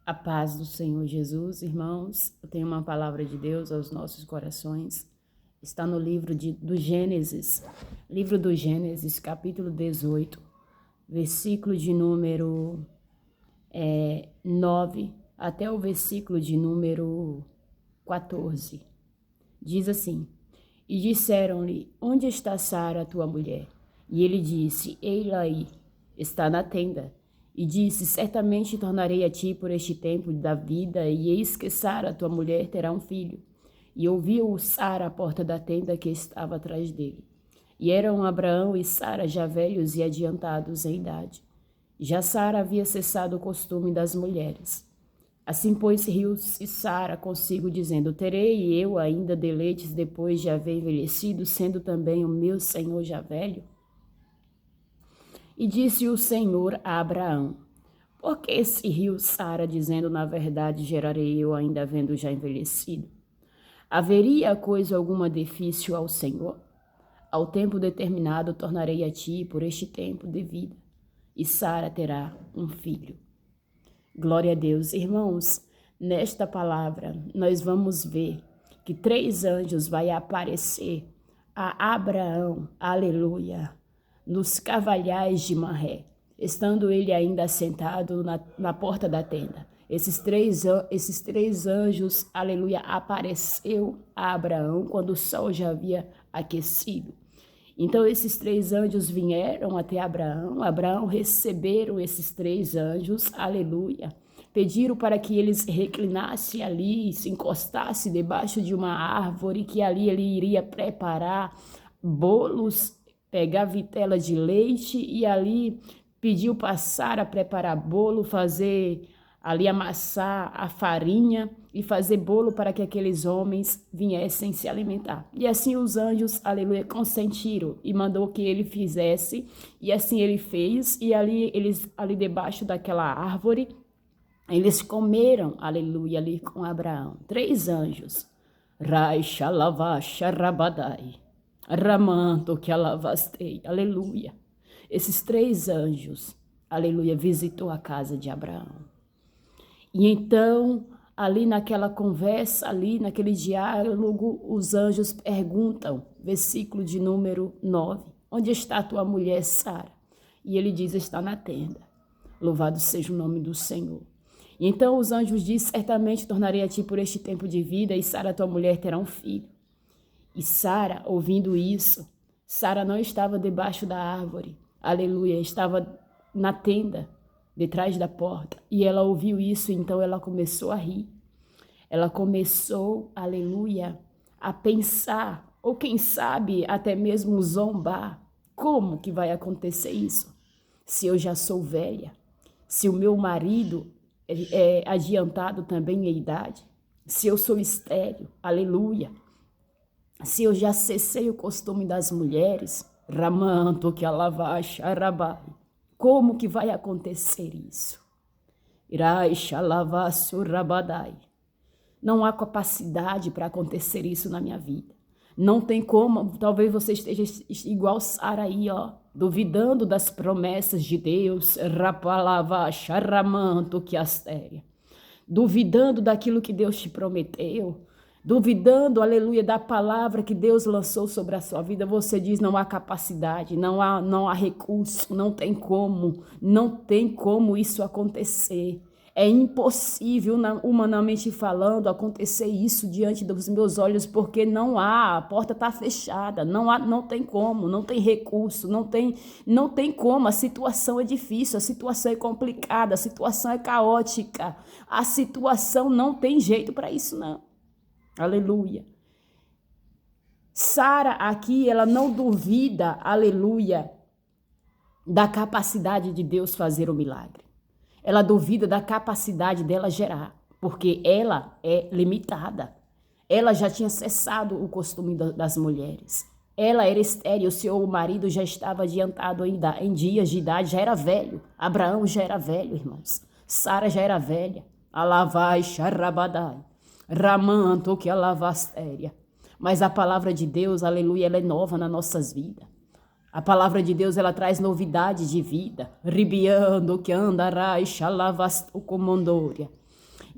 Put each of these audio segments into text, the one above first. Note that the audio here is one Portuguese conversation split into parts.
A paz do Senhor Jesus, irmãos. Eu tenho uma palavra de Deus aos nossos corações. Está no do Gênesis, capítulo 18, versículo de número 9 até o versículo de número 14. Diz assim: E disseram-lhe: Onde está Sara, tua mulher? E ele disse: Ei-la aí, está na tenda. E disse: Certamente tornarei a ti por este tempo da vida, e eis que Sara, tua mulher, terá um filho. E ouviu Sara à porta da tenda que estava atrás dele. E eram Abraão e Sara já velhos e adiantados em idade. Já Sara havia cessado o costume das mulheres. Assim, pois, riu-se Sara consigo, dizendo: Terei eu ainda deleites depois de haver envelhecido, sendo também o meu senhor já velho? E disse o Senhor a Abraão: Por que se riu Sara, dizendo: Na verdade, gerarei eu ainda havendo já envelhecido? Haveria coisa alguma difícil ao Senhor? Ao tempo determinado tornarei a ti por este tempo de vida, e Sara terá um filho. Glória a Deus. Irmãos, nesta palavra nós vamos ver que 3 anjos vai aparecer a Abraão, aleluia, nos cavalhais de Manré, estando ele ainda assentado na porta da tenda. Esses três anjos, aleluia, apareceu a Abraão quando o sol já havia aquecido. Então esses 3 anjos vieram até Abraão. Abraão receberam esses 3 anjos, aleluia. Pediram para que eles reclinassem ali, se encostassem debaixo de uma árvore, que ali ele iria preparar bolos, pegar vitela de leite, e ali pediu para Sara preparar bolo, fazer ali amassar a farinha e fazer bolo para que aqueles homens viessem se alimentar. E assim os anjos, aleluia, consentiram e mandou que ele fizesse, e assim ele fez, e ali debaixo daquela árvore, eles comeram, aleluia, ali com Abraão. 3 anjos. Rai, xalavá, xarabadai. Ramanto que alavastei, aleluia. Esses 3 anjos, aleluia, visitou a casa de Abraão. E então, ali naquela conversa, ali naquele diálogo, os anjos perguntam, versículo de número 9, onde está a tua mulher Sara? E ele diz: está na tenda. Louvado seja o nome do Senhor. E então os anjos dizem: certamente tornarei a ti por este tempo de vida, e Sara, tua mulher, terá um filho. E Sara, ouvindo isso, Sara não estava debaixo da árvore, aleluia, estava na tenda, detrás da porta. E ela ouviu isso, então ela começou a rir. Ela começou, aleluia, a pensar, ou quem sabe até mesmo zombar. Como que vai acontecer isso? Se eu já sou velha, se o meu marido é adiantado também em idade, se eu sou estéril, aleluia, se eu já cessei o costume das mulheres, ramanto que alavacha, arabai, como que vai acontecer isso? Irai xalavaço rabadai. Não há capacidade para acontecer isso na minha vida. Não tem como. Talvez você esteja igual Sara aí, ó, duvidando das promessas de Deus. Rapalavacha, ramanto que astéria. Duvidando daquilo que Deus te prometeu. Duvidando, aleluia, da palavra que Deus lançou sobre a sua vida. Você diz: não há capacidade, não há recurso, não tem como isso acontecer. É impossível, humanamente falando, acontecer isso diante dos meus olhos, porque não há, a porta está fechada, não tem como, não tem recurso, não tem como, a situação é difícil, a situação é complicada, a situação é caótica, a situação não tem jeito para isso não. Aleluia. Sara aqui, ela não duvida, aleluia, da capacidade de Deus fazer o milagre. Ela duvida da capacidade dela gerar, porque ela é limitada. Ela já tinha cessado o costume das mulheres. Ela era estéril, seu marido já estava adiantado em dias de idade, já era velho. Abraão já era velho, irmãos. Sara já era velha. Alavai, xarabadai. Ramanto que alavastéria. Mas a palavra de Deus, aleluia, ela é nova nas nossas vidas. A palavra de Deus, ela traz novidade de vida. Ribiando que andarai xalavasto comandória.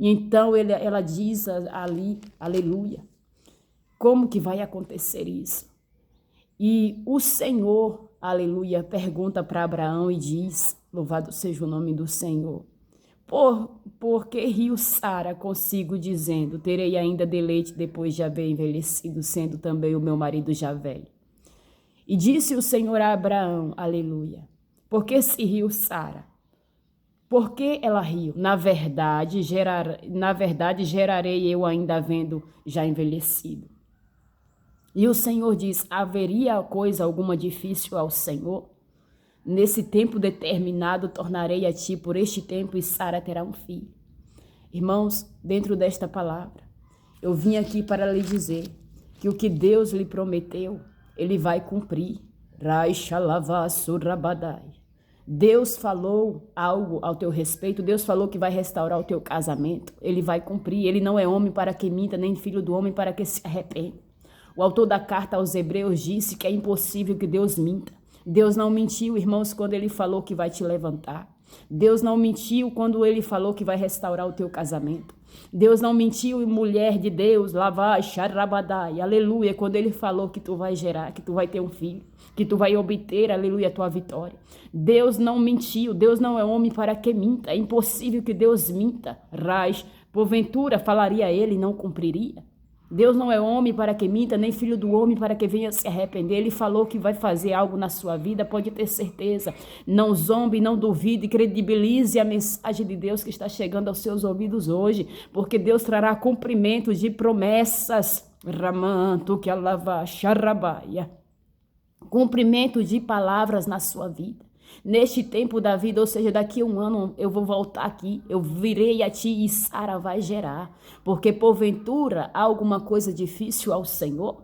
E então ela diz ali, aleluia, como que vai acontecer isso? E o Senhor, aleluia, pergunta para Abraão e diz, louvado seja o nome do Senhor, por que riu Sara consigo dizendo, terei ainda deleite depois de haver envelhecido, sendo também o meu marido já velho? E disse o Senhor a Abraão, aleluia, por que se riu Sara? Por que ela riu? Na verdade, gerarei eu ainda havendo já envelhecido. E o Senhor diz, haveria coisa alguma difícil ao Senhor? Nesse tempo determinado, tornarei a ti por este tempo e Sara terá um filho. Irmãos, dentro desta palavra, eu vim aqui para lhe dizer que o que Deus lhe prometeu, Ele vai cumprir. Deus falou algo ao teu respeito, Deus falou que vai restaurar o teu casamento, Ele vai cumprir. Ele não é homem para que minta, nem filho do homem para que se arrependa. O autor da carta aos Hebreus disse que é impossível que Deus minta. Deus não mentiu, irmãos, quando Ele falou que vai te levantar. Deus não mentiu quando Ele falou que vai restaurar o teu casamento. Deus não mentiu, mulher de Deus, lavai, xarabadai, aleluia, quando Ele falou que tu vai gerar, que tu vai ter um filho, que tu vai obter, aleluia, a tua vitória. Deus não mentiu, Deus não é homem para que minta, é impossível que Deus minta. Raiz, porventura falaria Ele e não cumpriria. Deus não é homem para que minta, nem filho do homem para que venha se arrepender. Ele falou que vai fazer algo na sua vida, pode ter certeza. Não zombe, não duvide, credibilize a mensagem de Deus que está chegando aos seus ouvidos hoje, porque Deus trará cumprimento de promessas. Ramanto que alava, xarabaia. Cumprimento de palavras na sua vida. Neste tempo da vida, ou seja, daqui a um ano eu vou voltar aqui, eu virei a ti e Sara vai gerar, porque porventura há alguma coisa difícil ao Senhor?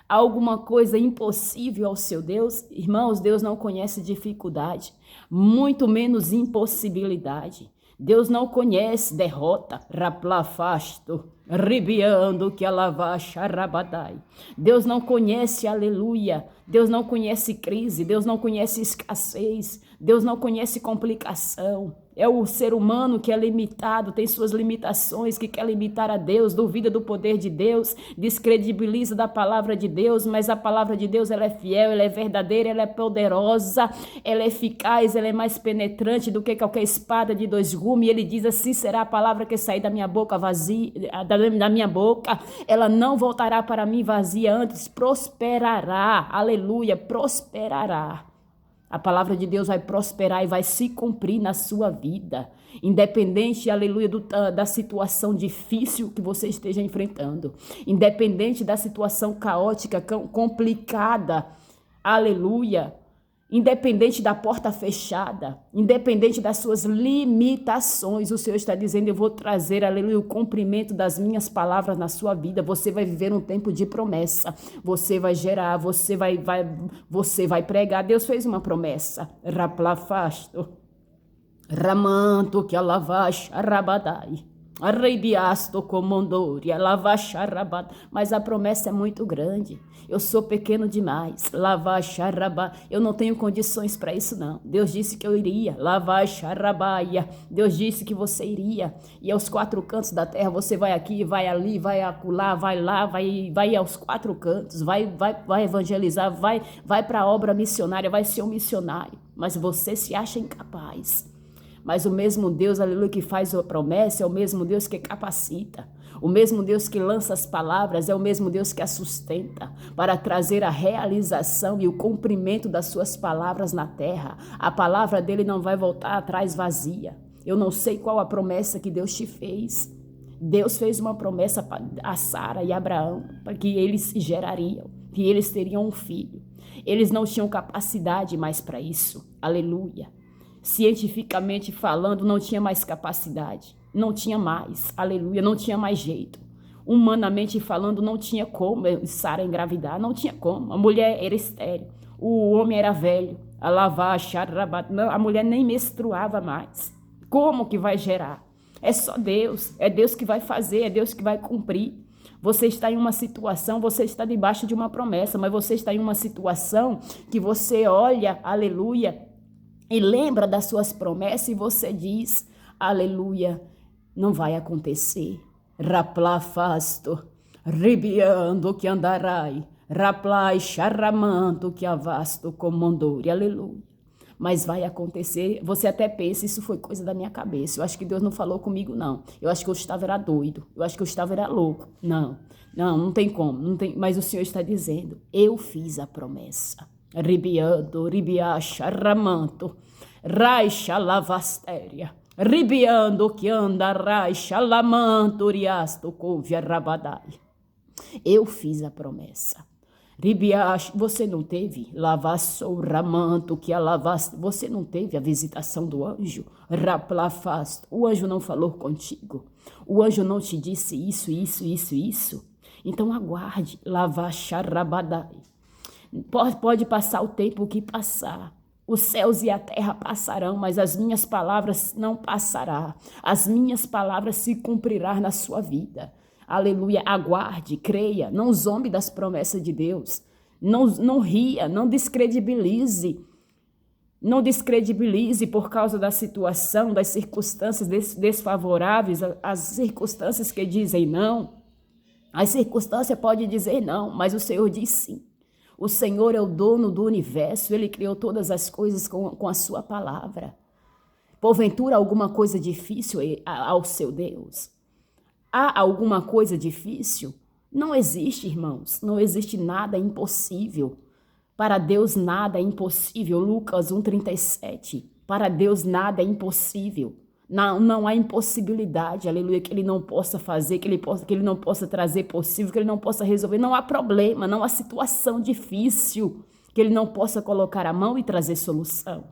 Há alguma coisa impossível ao seu Deus? Irmãos, Deus não conhece dificuldade, muito menos impossibilidade. Deus não conhece derrota, raplafasto, ribiando que alavacha rabadai. Deus não conhece aleluia. Deus não conhece crise, Deus não conhece escassez, Deus não conhece complicação. É o ser humano que é limitado, tem suas limitações, que quer limitar a Deus, duvida do poder de Deus, descredibiliza da palavra de Deus, mas a palavra de Deus ela é fiel, ela é verdadeira, ela é poderosa, ela é eficaz, ela é mais penetrante do que qualquer espada de dois gumes. E ele diz assim, será a palavra que sair da minha boca vazia, da minha boca, ela não voltará para mim vazia, antes prosperará, aleluia, prosperará. A palavra de Deus vai prosperar e vai se cumprir na sua vida, independente, aleluia, da situação difícil que você esteja enfrentando, independente da situação caótica, complicada, aleluia, independente da porta fechada, independente das suas limitações, o Senhor está dizendo, eu vou trazer, aleluia, o cumprimento das minhas palavras na sua vida. Você vai viver um tempo de promessa, você vai gerar, você vai pregar. Deus fez uma promessa, raplafasto, ramanto que alavash arrabadai. Arreibiasto comandori, alavacharrabat, mas a promessa é muito grande. Eu sou pequeno demais. Lavacharrabat, eu não tenho condições para isso não. Deus disse que eu iria. Lavacharrabaia, Deus disse que você iria. E aos quatro cantos da terra você vai aqui, vai ali, vai acolá, vai lá, vai aos quatro cantos, vai evangelizar, vai para a obra missionária, vai ser um missionário. Mas você se acha incapaz. Mas o mesmo Deus, aleluia, que faz a promessa é o mesmo Deus que capacita. O mesmo Deus que lança as palavras é o mesmo Deus que a sustenta para trazer a realização e o cumprimento das suas palavras na terra. A palavra dele não vai voltar atrás vazia. Eu não sei qual a promessa que Deus te fez. Deus fez uma promessa a Sara e a Abraão para que eles gerariam, que eles teriam um filho. Eles não tinham capacidade mais para isso. Aleluia. Cientificamente falando, não tinha mais capacidade, não tinha mais, aleluia, não tinha mais jeito. Humanamente falando, não tinha como Sara engravidar, não tinha como. A mulher era estéril, o homem era velho, a mulher nem menstruava mais. Como que vai gerar? É só Deus, é Deus que vai fazer, é Deus que vai cumprir. Você está em uma situação, você está debaixo de uma promessa, mas você está em uma situação que você olha, aleluia, e lembra das suas promessas e você diz, aleluia, Não vai acontecer. Rapla fasto, ribiando que andarai, raplai charramanto que avasto comandori, aleluia. Mas vai acontecer, você até pensa, isso foi coisa da minha cabeça, eu acho que Deus não falou comigo não, eu acho que eu estava era doido, eu acho que eu estava era louco, não tem como, não tem, mas o Senhor está dizendo, eu fiz a promessa, ribiando, ribia charramanto, raixa lavastéria, ribiando que anda raixa lamanto riasto couve rabadai. Eu fiz a promessa. Ribiash, você não teve lavassou ramanto que a lavaste, você não teve a visitação do anjo, raplafasto, o anjo não falou contigo, o anjo não te disse isso. Então aguarde, lavacharabadai. Pode passar o tempo que passar. Os céus e a terra passarão, mas as minhas palavras não passarão. As minhas palavras se cumprirão na sua vida. Aleluia, aguarde, creia, não zombe das promessas de Deus. Não ria, não descredibilize. Não descredibilize por causa da situação, das circunstâncias desfavoráveis, as circunstâncias que dizem não. As circunstâncias podem dizer não, mas o Senhor diz sim. O Senhor é o dono do universo, Ele criou todas as coisas com a sua palavra. Porventura, alguma coisa difícil ao seu Deus? Há alguma coisa difícil? Não existe, irmãos, não existe nada impossível. Para Deus nada é impossível. Lucas 1,37. Para Deus nada é impossível. Não há impossibilidade, aleluia, que Ele não possa fazer, que Ele não possa trazer possível, que Ele não possa resolver. Não há problema, não há situação difícil que Ele não possa colocar a mão e trazer solução.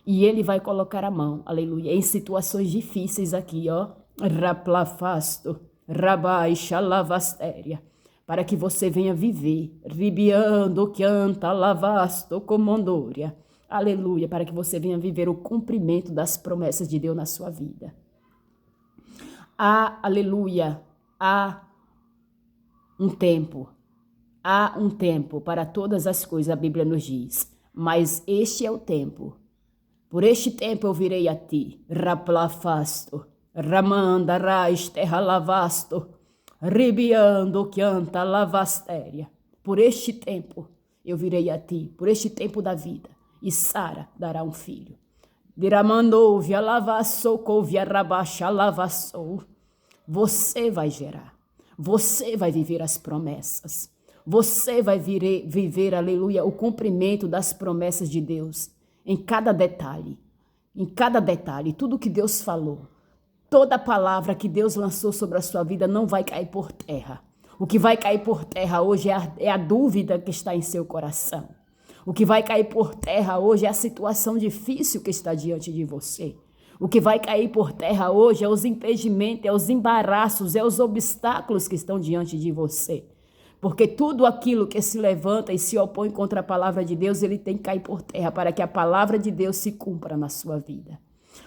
E Ele vai colocar a mão, aleluia, em situações difíceis aqui, ó. Raplafasto, rabai, xalavastéria, para que você venha viver, ribiando, canta, lavasto, comandória, aleluia, para que você venha viver o cumprimento das promessas de Deus na sua vida. Aleluia, há um tempo para todas as coisas, a Bíblia nos diz, mas este é o tempo, por este tempo eu virei a ti, raplafasto, ramanda, rais, terra lavasto, ribiando, canta, lavastéria. Por este tempo eu virei a ti, por este tempo da vida, e Sara dará um filho. Diramandou, via lavassou, couvia rabaxa, lavassou. Você vai gerar, você vai viver as promessas, você vai viver, aleluia, o cumprimento das promessas de Deus, em cada detalhe, tudo que Deus falou. Toda palavra que Deus lançou sobre a sua vida não vai cair por terra. O que vai cair por terra hoje é a dúvida que está em seu coração. O que vai cair por terra hoje é a situação difícil que está diante de você. O que vai cair por terra hoje é os impedimentos, é os embaraços, é os obstáculos que estão diante de você. Porque tudo aquilo que se levanta e se opõe contra a palavra de Deus, ele tem que cair por terra para que a palavra de Deus se cumpra na sua vida.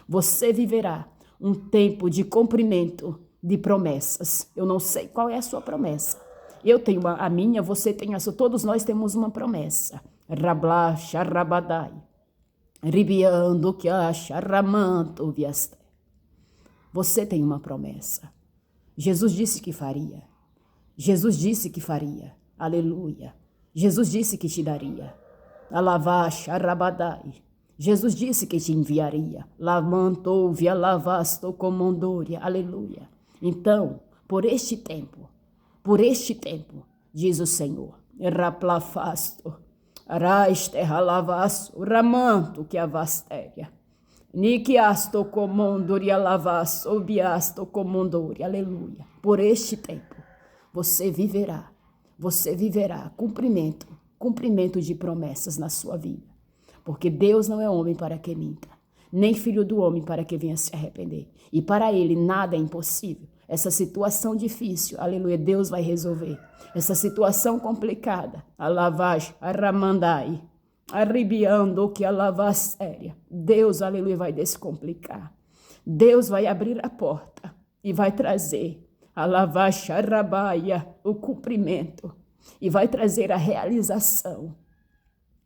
Você viverá um tempo de cumprimento de promessas. Eu não sei qual é a sua promessa. Eu tenho a minha, você tem a sua. Todos nós temos uma promessa. Rabla, charrabadai. Ribiando, que charramanto, viaste. Você tem uma promessa. Jesus disse que faria. Jesus disse que faria. Aleluia. Jesus disse que te daria. Alavá, charrabadai. Jesus disse que te enviaria. Lamantou, via lavasto, comandória. Aleluia. Então, por este tempo, diz o Senhor, raplafasto, arais terra lavasto, ramanto que avastéria. Niquiasto comandória lavasto, biasto comandória. Aleluia. Por este tempo, você viverá cumprimento de promessas na sua vida. Porque Deus não é homem para que minta, nem filho do homem para que venha se arrepender. E para ele nada é impossível. Essa situação difícil, aleluia, Deus vai resolver. Essa situação complicada, a lavagem, a ramandai, arribiando que a lavasséria, Deus, aleluia, vai descomplicar. Deus vai abrir a porta e vai trazer a lavagem, a rabaia, o cumprimento, e vai trazer a realização.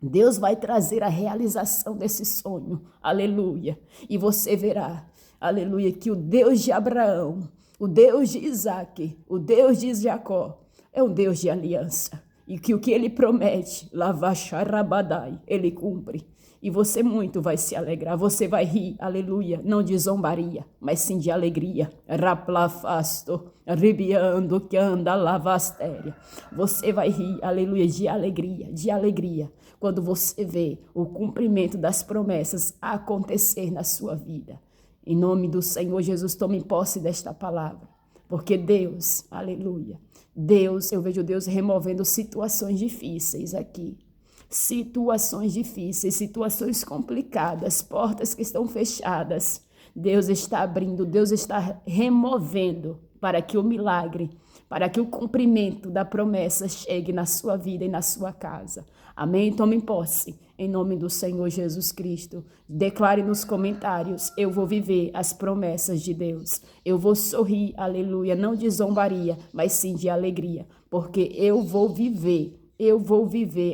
Deus vai trazer a realização desse sonho, aleluia, e você verá, aleluia, que o Deus de Abraão, o Deus de Isaac, o Deus de Jacó, é um Deus de aliança. E que o que ele promete, lavacharabadai, ele cumpre. E você muito vai se alegrar, você vai rir, aleluia, não de zombaria, mas sim de alegria. Raplafasto, ribiando que anda lavastéria. Você vai rir, aleluia, de alegria, quando você vê o cumprimento das promessas acontecer na sua vida. Em nome do Senhor Jesus, tome posse desta palavra, porque Deus, aleluia, Deus, eu vejo Deus removendo situações difíceis aqui. Situações difíceis, situações complicadas, portas que estão fechadas. Deus está abrindo, Deus está removendo para que o milagre, para que o cumprimento da promessa chegue na sua vida e na sua casa. Amém? Tome posse, em nome do Senhor Jesus Cristo. Declare nos comentários, eu vou viver as promessas de Deus. Eu vou sorrir, aleluia, não de zombaria, mas sim de alegria, porque eu vou viver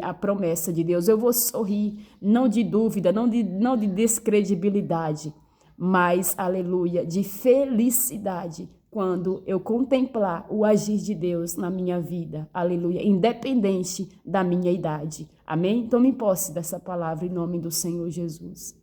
a promessa de Deus. Eu vou sorrir, não de dúvida, não de descredibilidade, mas, aleluia, de felicidade, quando eu contemplar o agir de Deus na minha vida, aleluia, independente da minha idade. Amém? Tome posse dessa palavra em nome do Senhor Jesus.